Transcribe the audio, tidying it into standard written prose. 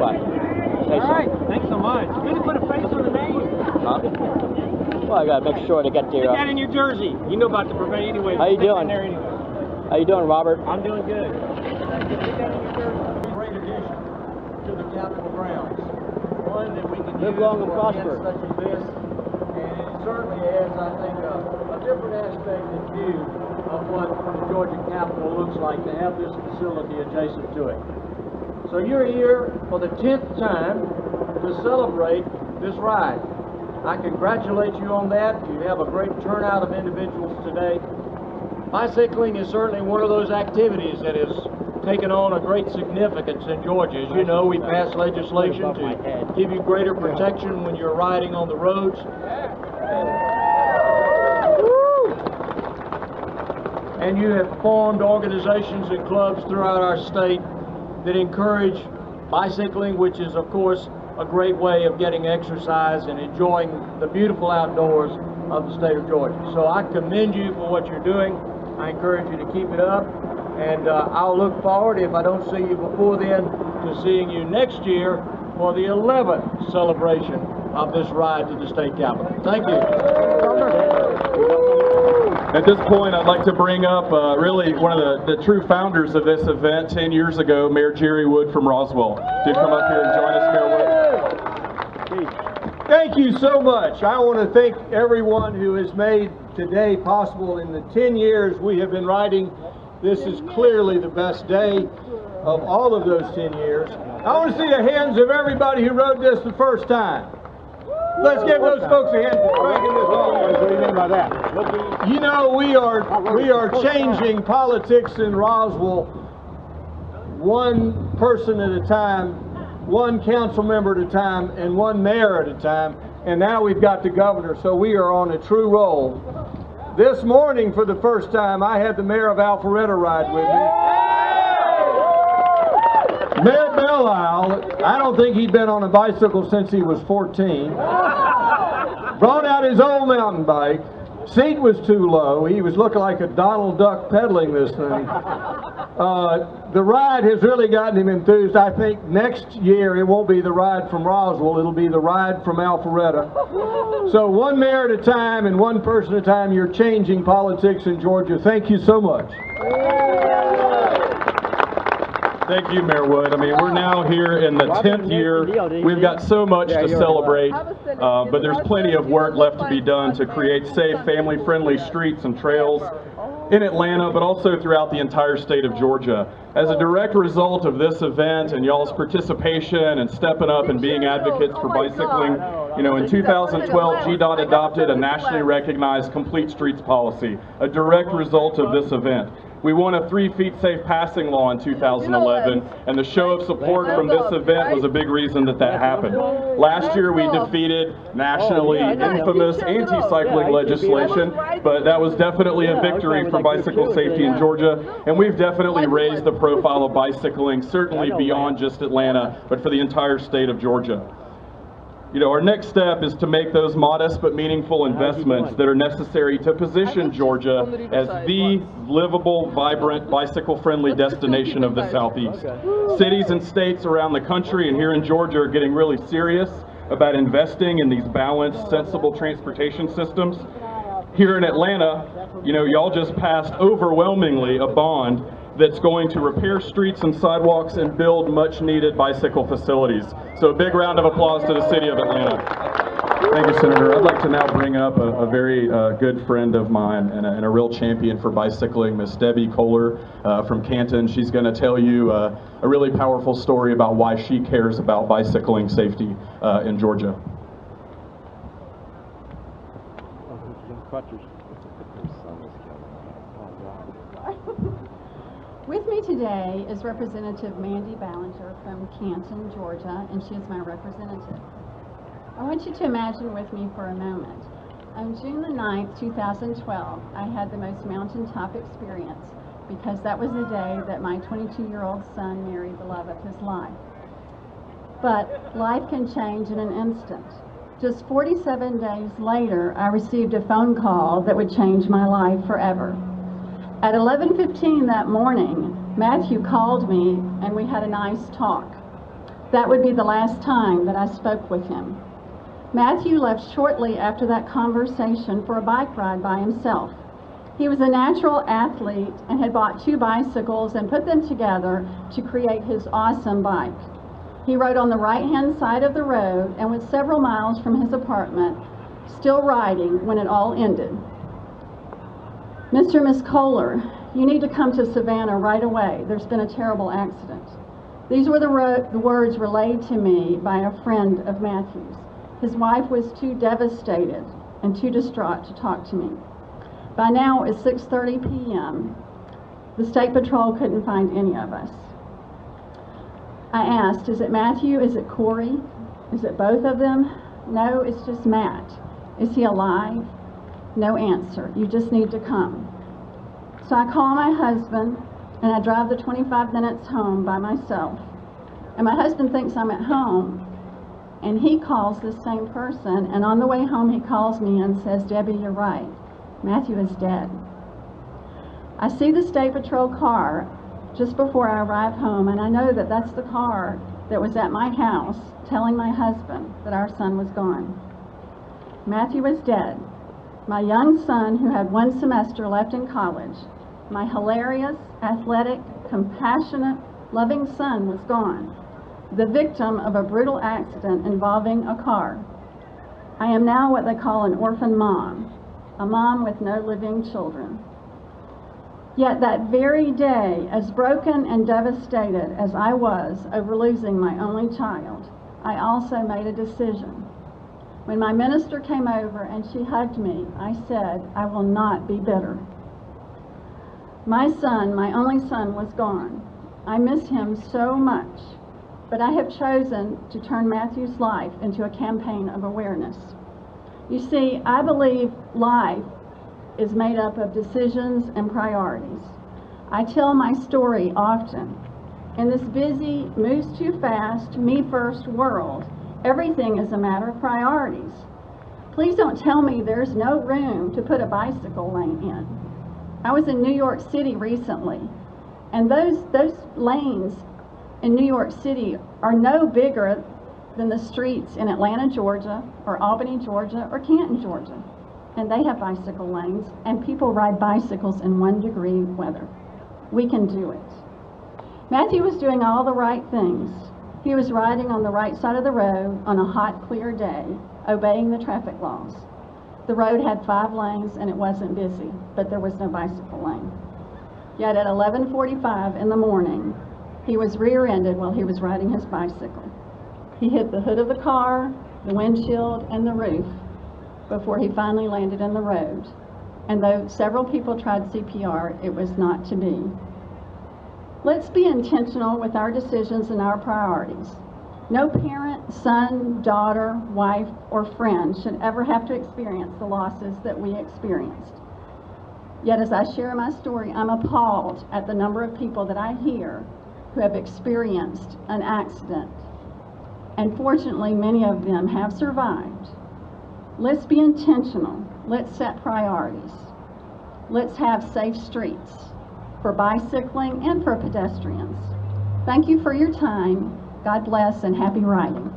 What? Say All right, something. thanks so much. Good to put a face on the name. Huh? Well, I gotta make sure to get Get your. that in your jersey. You know about the buffet anyway. How you Stick it in doing? there anyway. How you doing, Robert? I'm doing good. Great addition to the Capitol grounds. One that we can Live use long and for prosper. events such as this, and it certainly adds, I think, a different aspect and view of what the Georgia Capitol looks like to have this facility adjacent to it. So you're here for the 10th time to celebrate this ride. I congratulate you on that. You have a great turnout of individuals today. Bicycling is certainly one of those activities that has taken on a great significance in Georgia. As you know, we passed legislation to give you greater protection when you're riding on the roads. And you have formed organizations and clubs throughout our state that encourage bicycling, which is, of course, a great way of getting exercise and enjoying the beautiful outdoors of the state of Georgia. So I commend you for what you're doing. I encourage you to keep it up, and I'll look forward, if I don't see you before then, to seeing you next year for the 11th celebration of this ride to the state capitol. Thank you. At this point, I'd like to bring up really one of the true founders of this event 10 years ago, Mayor Jere from Roswell. Do come up here and join us, Mayor Wood. Thank you so much. I want to thank everyone who has made today possible. In the 10 years we have been riding, this is clearly the best day of all of those 10 years. I want to see the hands of everybody who rode this the first time. Let's give those folks a hand for dragging this on. What do you mean by that? You know, we are changing politics in Roswell one person at a time, one council member at a time, and one mayor at a time, and now we've got the governor, so we are on a true roll. This morning, for the first time, I had the mayor of Alpharetta ride with me. Mayor Belle, I don't think he'd been on a bicycle since he was 14. Brought out his old mountain bike. Seat was too low. He was looking like a Donald Duck pedaling this thing. The ride has really gotten him enthused. I think next year it won't be the ride from Roswell, it'll be the ride from Alpharetta. So one mayor at a time and one person at a time, you're changing politics in Georgia. Thank you so much. Thank you, Mayor Wood. I mean, we're now here in the 10th year. We've got so much to celebrate, but there's plenty of work left to be done to create safe, family-friendly streets and trails in Atlanta, but also throughout the entire state of Georgia. As a direct result of this event and y'all's participation and stepping up and being advocates for bicycling, you know, in 2012, GDOT adopted a nationally recognized complete streets policy, a direct result of this event. We won a 3 feet safe passing law in 2011, and the show of support from this event was a big reason that that happened. Last year we defeated nationally infamous anti-cycling legislation, but that was definitely a victory for bicycle safety in Georgia, and we've definitely raised the profile of bicycling, certainly beyond just Atlanta, but for the entire state of Georgia. You know, our next step is to make those modest but meaningful investments that are necessary to position Georgia as the livable, vibrant, bicycle-friendly destination of the Southeast. Cities and states around the country and here in Georgia are getting really serious about investing in these balanced, sensible transportation systems. Here in Atlanta, you know, y'all just passed overwhelmingly a bond that's going to repair streets and sidewalks and build much needed bicycle facilities. So a big round of applause to the city of Atlanta. Thank you, Senator. I'd like to now bring up a very good friend of mine and a real champion for bicycling, Miss Debbie Kohler from Canton. She's going to tell you a really powerful story about why she cares about bicycling safety in Georgia. With me today is Representative Mandy Ballinger from Canton, Georgia, and she is my representative. I want you to imagine with me for a moment. On June the 9th, 2012, I had the most mountaintop experience because that was the day that my 22-year-old son married the love of his life. But life can change in an instant. Just 47 days later, I received a phone call that would change my life forever. At 11:15 that morning, Matthew called me and we had a nice talk. That would be the last time that I spoke with him. Matthew left shortly after that conversation for a bike ride by himself. He was a natural athlete and had bought 2 bicycles and put them together to create his awesome bike. He rode on the right-hand side of the road and was several miles from his apartment, still riding when it all ended. Mr. and Miss Kohler, you need to come to Savannah right away. There's been a terrible accident. These were the words relayed to me by a friend of Matthew's. His wife was too devastated and too distraught to talk to me. By now it's 6:30 p.m. The State Patrol couldn't find any of us. I asked, is it Matthew? Is it Corey? Is it both of them? No, it's just Matt. Is he alive? No answer. You just need to come. So I call my husband and I drive the 25 minutes home by myself. And my husband thinks I'm at home, and he calls this same person, and on the way home he calls me and says, Debbie, you're right. Matthew is dead. I see the State Patrol car just before I arrive home, and I know that that's the car that was at my house telling my husband that our son was gone. Matthew was dead. My young son, who had 1 semester left in college, my hilarious, athletic, compassionate, loving son was gone, the victim of a brutal accident involving a car. I am now what they call an orphan mom, a mom with no living children. Yet that very day, as broken and devastated as I was over losing my only child, I also made a decision. When my minister came over and she hugged me, I said, I will not be bitter. My son, my only son, was gone. I miss him so much, but I have chosen to turn Matthew's life into a campaign of awareness. You see, I believe life is made up of decisions and priorities. I tell my story often. In this busy, moves too fast, me first world, everything is a matter of priorities. Please don't tell me there's no room to put a bicycle lane in. I was in New York City recently, and those lanes in New York City are no bigger than the streets in Atlanta, Georgia, or Albany, Georgia, or Canton, Georgia. And they have bicycle lanes, and people ride bicycles in 1-degree weather. We can do it. Matthew was doing all the right things. He was riding on the right side of the road on a hot, clear day, obeying the traffic laws. The road had 5 lanes and it wasn't busy, but there was no bicycle lane. Yet at 11:45 in the morning, he was rear-ended while he was riding his bicycle. He hit the hood of the car, the windshield, and the roof before he finally landed in the road. And though several people tried CPR, it was not to be. Let's be intentional with our decisions and our priorities. No parent, son, daughter, wife, or friend should ever have to experience the losses that we experienced. Yet as I share my story, I'm appalled at the number of people that I hear who have experienced an accident. And fortunately, many of them have survived. Let's be intentional. Let's set priorities. Let's have safe streets for bicycling and for pedestrians. Thank you for your time. God bless and happy riding.